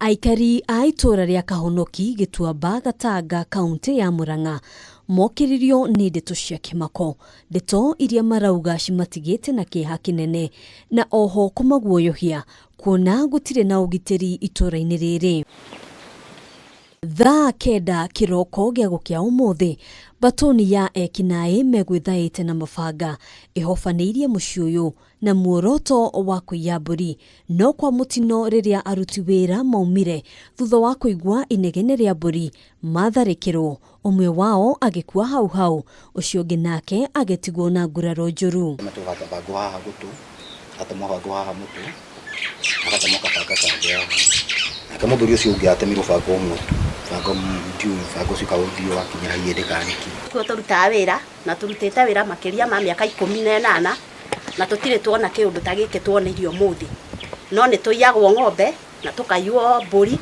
Aikari a itura ria Kahonoki Gatanga kaunti ya Murang'a mokiririo ni ndeto cia kimako, ndeto iria marauga cimatigite na kieha kinene na oho kumaguoyohia kuona gutire na ugitiri itura-ini riri. Thaa kenda kiroko gia gukia umuthi, mbatuni ya ekinai megwithaite na mabanga ihofanirie mucii uyu na muoroto wa kuiya mburi, no kwa mutino riria aruti wira maumire thutha wa kuigwa inegene ria mburi matharikirwo, umwe wao agikua hau ucio ungi nake agetigwo na nguraro njuru. Kamudhuri ucio ungi atemirwo banga umwe banga mtiu banga ucio kauthio wakinyira yendekaniki ko turuta wira na turutite wira makiria ma miaka 18 na tutire tuona kiundu ta giki tuonirio muthi no ni tuyagwo ng'ombe na tukayuo mburi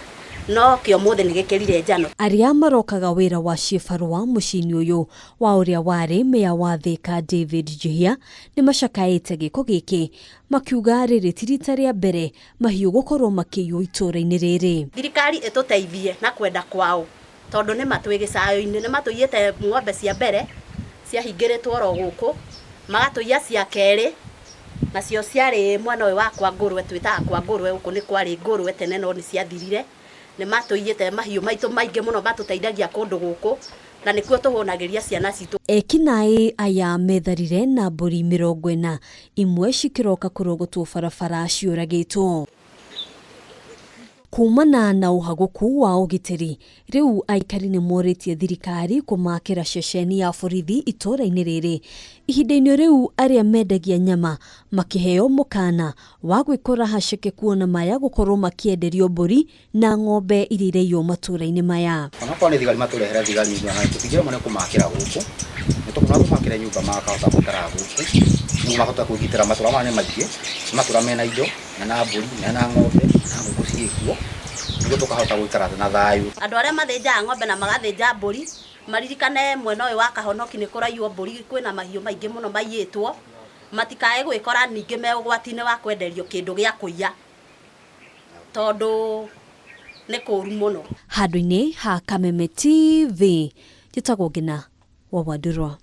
no kio muthi ni gikirire njano. Aria marokaga wira wa cibarua mucii uyu wa uria wari meya wa Thika David Njehia nimacakaite giko giki makiuga riri tirita ria mbere mahiu gukorwo makiywo itura-ini riri. Thirikari ituteithie na kwenda kwao tondu ni matwigicayo-ini ni matuyite ng'ombe cia mbere cia hingiritwo ro guku magatuia cia keri nacio ciari mwana uyu wa kwa ngurwe twitaga kwa ngurwe guku ni kwari ngurwe tene no ni ciathirire ni matuyite mahiu maitu maingi muno matuteithagia kundu guku na nikuo tuhonagiria ciana citu. Ekinai aya metharire na mburi 40 imwe cikiroka kurogotwo barabara ciuragitwo. Kumana na uhaguku wa ugitiri, riu Aikari ni moritie thirikari kumakira ceceni ya borithi itura-ini riri. Ihinda-ini riu aria mendagia nyama makiheo mukana wa gwikora haceke kuona maya gukorwo makienderio mburi na ng'ombe iria ireyo matura-ini maya. Ona kwa ni thigari maturehera thigari nyumba na tutigire mone kumakira guku nitukuna kumakira nyumba makahota gukara guku ni mahota kugitira matura mane maingi matura mena indo na mburi na ng'ombe na nguku ciikuo niguo tukahota guikara na thayu. Andu aria mathinja ng'ombe na magathinja mburi maririkane mwena uyu wa Kahonoki ni kuraiyo mburi kwina mahiu maingi muno maiyitwo matikae gwikora ningi me ugwati-ini wa kwenderio kindu gia kuiya tondu ni kuru muno. Handu-ini ha Kameme TV njitagwo Ngina wa Wandurwa.